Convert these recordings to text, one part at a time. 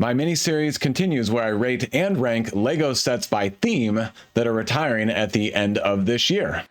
My mini-series continues where I rate and rank Lego sets by theme that are retiring at the end of this year.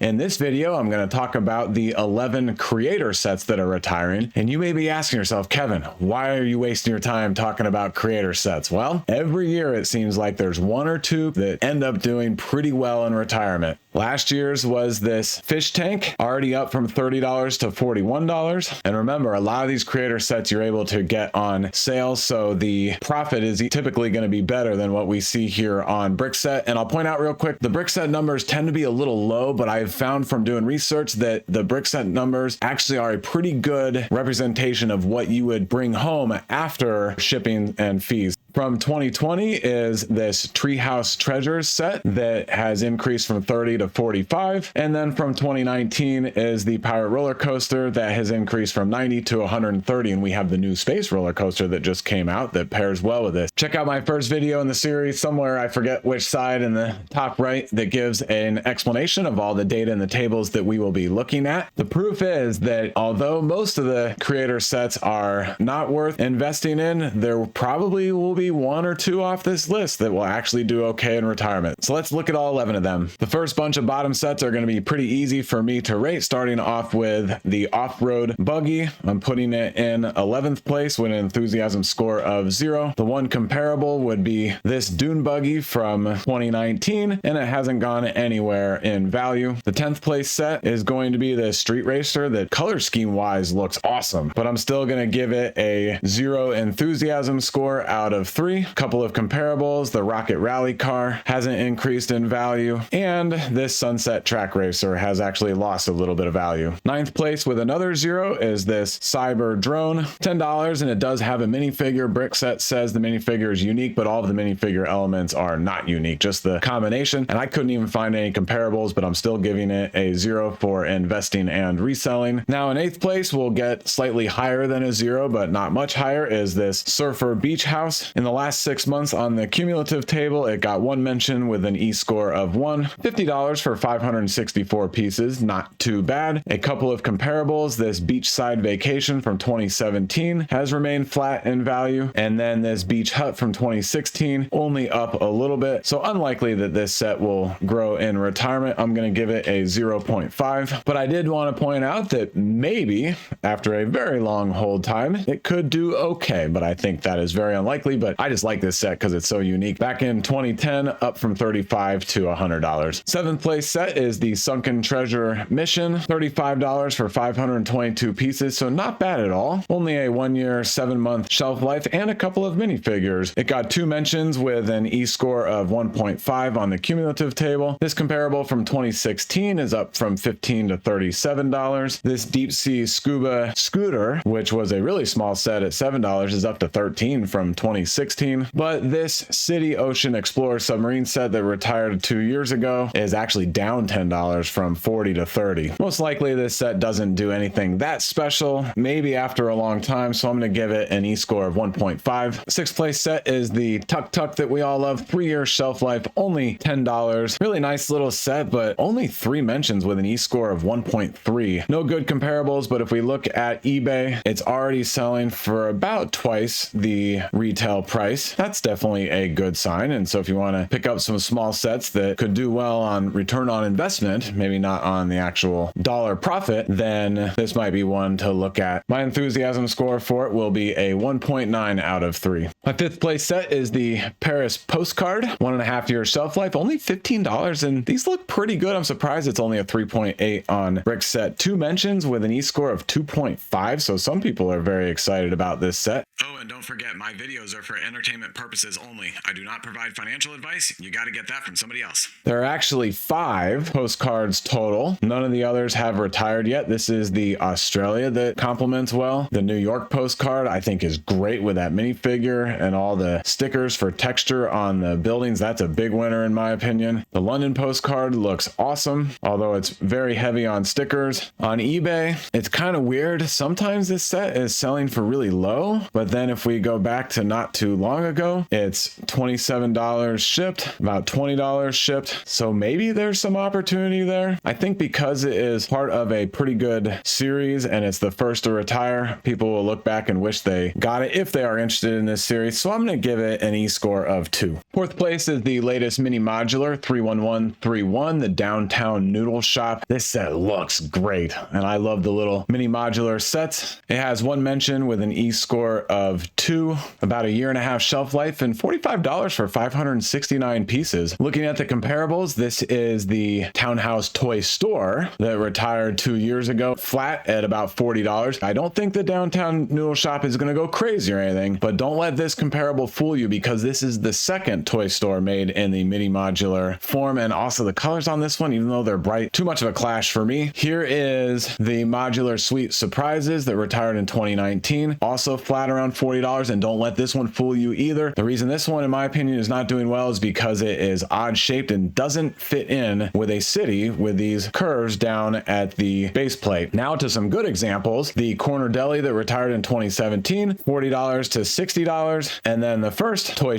In this video, I'm going to talk about the 11 creator sets that are retiring. And you may be asking yourself, Kevin, why are you wasting your time talking about creator sets? Well, every year it seems like there's one or two that end up doing pretty well in retirement. Last year's was this fish tank, already up from $30 to $41. And remember, a lot of these creator sets you're able to get on sale, so the profit is typically going to be better than what we see here on Brickset. And I'll point out real quick, the Brickset numbers tend to be a little low, but I've found from doing research that the Brickset numbers actually are a pretty good representation of what you would bring home after shipping and fees. From 2020 is this Treehouse Treasures set that has increased from 30 to 45. And then from 2019 is the Pirate Roller Coaster that has increased from 90 to 130. And we have the new Space Roller Coaster that just came out that pairs well with this. Check out my first video in the series somewhere, I forget which side, in the top right, that gives an explanation of all the data and the tables that we will be looking at. The proof is that although most of the creator sets are not worth investing in, there probably will be one or two off this list that will actually do okay in retirement. So let's look at all 11 of them. The first bunch of bottom sets are going to be pretty easy for me to rate, starting off with the off-road buggy. I'm putting it in 11th place with an enthusiasm score of 0. The one comparable would be this dune buggy from 2019, and it hasn't gone anywhere in value. The 10th place set is going to be the street racer that color scheme wise looks awesome, but I'm still going to give it a 0 enthusiasm score out of 3. Couple of comparables, the Rocket Rally car hasn't increased in value, and this Sunset Track Racer has actually lost a little bit of value. 9th place with another 0 is this Cyber Drone, $10, and it does have a minifigure. Brickset says the minifigure is unique, but all of the minifigure elements are not unique, just the combination, and I couldn't even find any comparables, but I'm still giving it a 0 for investing and reselling. Now in 8th place, we'll get slightly higher than a 0, but not much higher, is this Surfer Beach House. In the last 6 months on the cumulative table, it got one mention with an E-score of 1. $50 for 564 pieces, not too bad. A couple of comparables, this Beachside Vacation from 2017 has remained flat in value, and then this Beach Hut from 2016 only up a little bit. So unlikely that this set will grow in retirement. I'm going to give it a 0.5, but I did want to point out that maybe after a very long hold time, it could do okay, but I think that is very unlikely. But I just like this set because it's so unique. Back in 2010, up from $35 to $100. 7th place set is the Sunken Treasure Mission, $35 for 522 pieces, so not bad at all. Only a 1-year, 7-month shelf life and a couple of minifigures. It got 2 mentions with an E-score of 1.5 on the cumulative table. This comparable from 2016 is up from $15 to $37. This Deep Sea Scuba Scooter, which was a really small set at $7, is up to $13 from 2016. But this City Ocean Explorer submarine set that retired 2 years ago is actually down $10 from $40 to $30. Most likely this set doesn't do anything that special, maybe after a long time, so I'm going to give it an E-score of 1.5. 6th place set is the Tuk Tuk that we all love, 3-year shelf life, only $10. Really nice little set, but only 3 mentions with an E-score of 1.3. No good comparables, but if we look at eBay, it's already selling for about twice the retail price. That's definitely a good sign. And so if you want to pick up some small sets that could do well on return on investment, maybe not on the actual dollar profit, then this might be one to look at. My enthusiasm score for it will be a 1.9 out of 3. My 5th place set is the Paris Postcard, 1.5 year shelf life, only $15, and these look pretty good. I'm surprised it's only a 3.8 on Brickset. 2 mentions with an E-score of 2.5, so some people are very excited about this set. Oh, and don't forget, my videos are for entertainment purposes only. I do not provide financial advice. You got to get that from somebody else. There are actually 5 postcards total. None of the others have retired yet. This is the Australia that complements well. The New York postcard I think is great with that minifigure and all the stickers for texture on the buildings. That's a big winner in my opinion. The London postcard looks awesome, although it's very heavy on stickers. On eBay, it's kind of weird. Sometimes this set is selling for really low, but then if we go back to not too too long ago. It's $27 shipped, about $20 shipped. So maybe there's some opportunity there. I think because it is part of a pretty good series and it's the first to retire, people will look back and wish they got it if they are interested in this series. So I'm going to give it an E-score of 2. Fourth place is the latest mini modular 31131, the Downtown Noodle Shop. This set looks great, and I love the little mini modular sets. It has one mention with an E-score of 2, about a year and a half shelf life, and $45 for 569 pieces. Looking at the comparables, this is the Townhouse Toy Store that retired 2 years ago, flat at about $40. I don't think the Downtown Noodle Shop is going to go crazy or anything, but don't let this comparable fool you, because this is the second toy store made in the mini modular form. And also the colors on this one, even though they're bright, too much of a clash for me. Here is the modular Sweet Surprises that retired in 2019, also flat around $40. And don't let this one fool you either. The reason this one, in my opinion, is not doing well is because it is odd shaped and doesn't fit in with a city with these curves down at the base plate. Now to some good examples. The Corner Deli that retired in 2017, $40 to $60. And then the first toy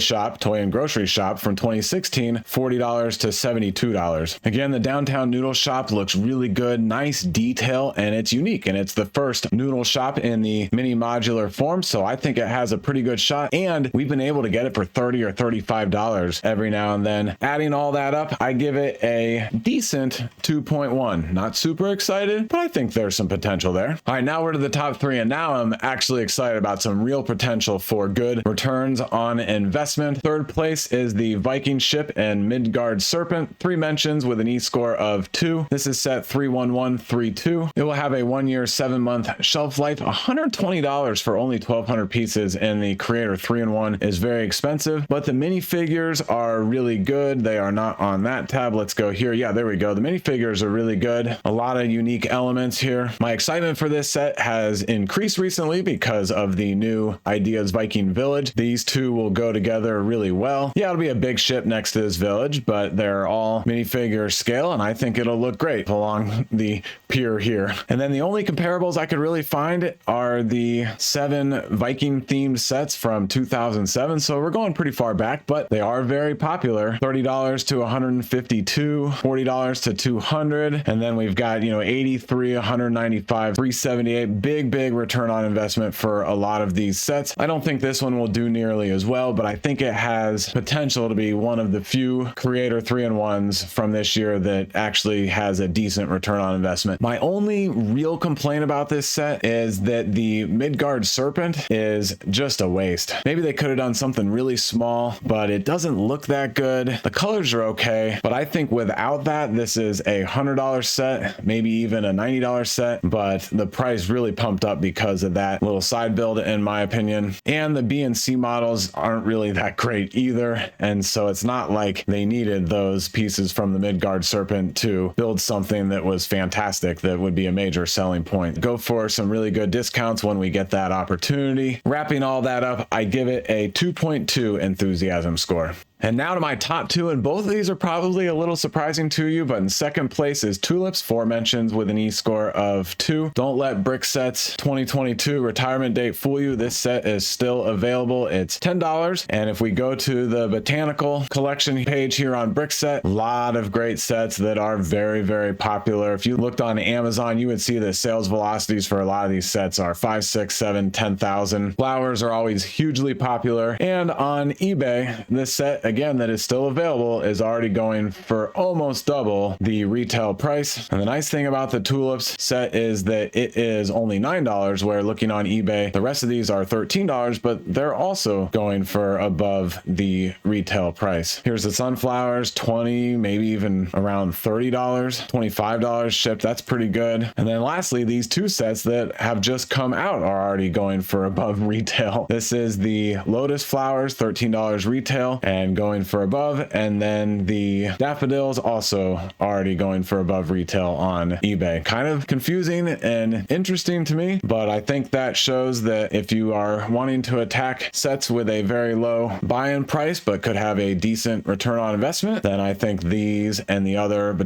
and grocery shop from 2016, $40 to $72. Again, the Downtown Noodle Shop looks really good, nice detail, and it's unique. And it's the first noodle shop in the mini modular form. So I think it has a pretty good shot. And we've been able to get it for $30 or $35 every now and then. Adding all that up, I give it a decent 2.1. Not super excited, but I think there's some potential there. All right, now we're to the top 3. And now I'm actually excited about some real potential for good returns on investment. Third place is the Viking ship and Midgard Serpent. 3 mentions with an E-score of 2. This is set 31132. It will have a 1-year, 7-month shelf life. $120 for only 1,200 pieces, and the Creator 3-in-1 is very expensive, but the minifigures are really good. They are not on that tab. Let's go here. Yeah, there we go. The minifigures are really good. A lot of unique elements here. My excitement for this set has increased recently because of the new Ideas Viking Village. These two will go together really well. Yeah, it'll be a big ship next to this village, but they're all minifigure scale, and I think it'll look great along the pier here. And then the only comparables I could really find are the 7 Viking themed sets from 2007. So we're going pretty far back, but they are very popular. $30 to $152, $40 to $200. And then we've got, 83, 195, 378. Big return on investment for a lot of these sets. I don't think this one will do nearly as well, but I think it has potential to be one of the few Creator 3-in-1s from this year that actually has a decent return on investment. My only real complaint about this set is that the Midgard Serpent is just a waste. Maybe they could have done something really small, but it doesn't look that good. The colors are okay, but I think without that, this is a $100 set, maybe even a $90 set, but the price really pumped up because of that little side build, in my opinion. And the B and C models aren't really that great either, and so it's not like they needed those pieces from the Midgard Serpent to build something that was fantastic that would be a major selling point. Go for some really good discounts when we get that opportunity. Wrapping all that up, I give it a 2.2 enthusiasm score. And now to my top 2, and both of these are probably a little surprising to you, but in second place is Tulips, 4 mentions with an E-score of 2. Don't let Brick Sets 2022 retirement date fool you. This set is still available. It's $10. And if we go to the botanical collection page here on Brickset, a lot of great sets that are very popular. If you looked on Amazon, you would see the sales velocities for a lot of these sets are 5, 6, 7, 10,000. Flowers are always hugely popular. And on eBay, this set, again, that is still available is already going for almost double the retail price. And the nice thing about the Tulips set is that it is only $9, where looking on eBay, the rest of these are $13, but they're also going for above the retail price. Here's the sunflowers, $20, maybe even around $30, $25 shipped. That's pretty good. And then lastly, these 2 sets that have just come out are already going for above retail. This is the Lotus flowers, $13 retail, and going for above, and then the daffodils also already going for above retail on eBay. Kind of confusing and interesting to me, but I think that shows that if you are wanting to attack sets with a very low buy-in price but could have a decent return on investment, then I think these and the other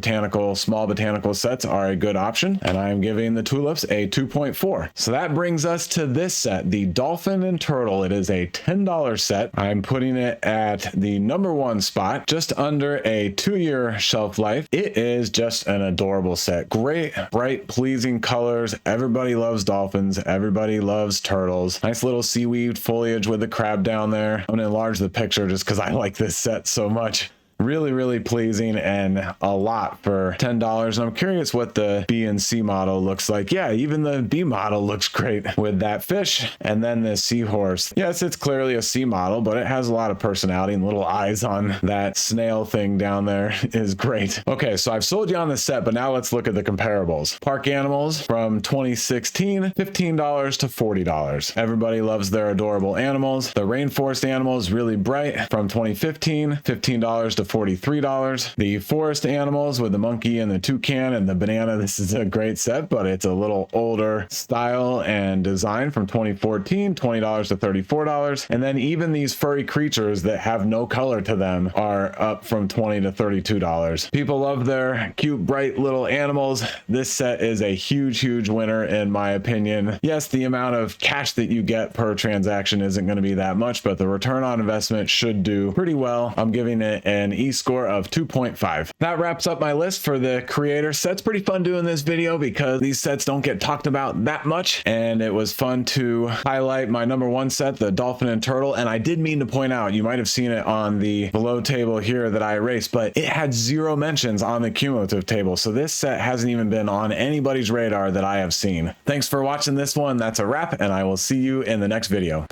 small botanical sets are a good option, and I am giving the Tulips a 2.4. So that brings us to this set, the Dolphin and Turtle. It is a $10 set. I'm putting it at the number 1 spot, just under a 2-year shelf life. It is just an adorable set. Great, bright, pleasing colors. Everybody loves dolphins. Everybody loves turtles. Nice little seaweed foliage with the crab down there. I'm gonna enlarge the picture just because I like this set so much. Really, really pleasing and a lot for $10. And I'm curious what the B and C model looks like. Yeah, even the B model looks great with that fish. And then the seahorse. Yes, it's clearly a C model, but it has a lot of personality, and little eyes on that snail thing down there is great. Okay, so I've sold you on the set, but now let's look at the comparables. Park animals from 2016, $15 to $40. Everybody loves their adorable animals. The rainforest animals, really bright, from 2015, $15 to $43. The forest animals with the monkey and the toucan and the banana. This is a great set, but it's a little older style and design, from 2014, $20 to $34. And then even these furry creatures that have no color to them are up from $20 to $32. People love their cute, bright little animals. This set is a huge, huge winner in my opinion. Yes, the amount of cash that you get per transaction isn't going to be that much, but the return on investment should do pretty well. I'm giving it an E-score of 2.5. That wraps up my list for the creator sets. Pretty fun doing this video because these sets don't get talked about that much, and it was fun to highlight my number 1 set, the Dolphin and Turtle. And I did mean to point out, you might have seen it on the below table here that I erased, but it had 0 mentions on the cumulative table, so this set hasn't even been on anybody's radar that I have seen. Thanks for watching this one. That's a wrap, and I will see you in the next video.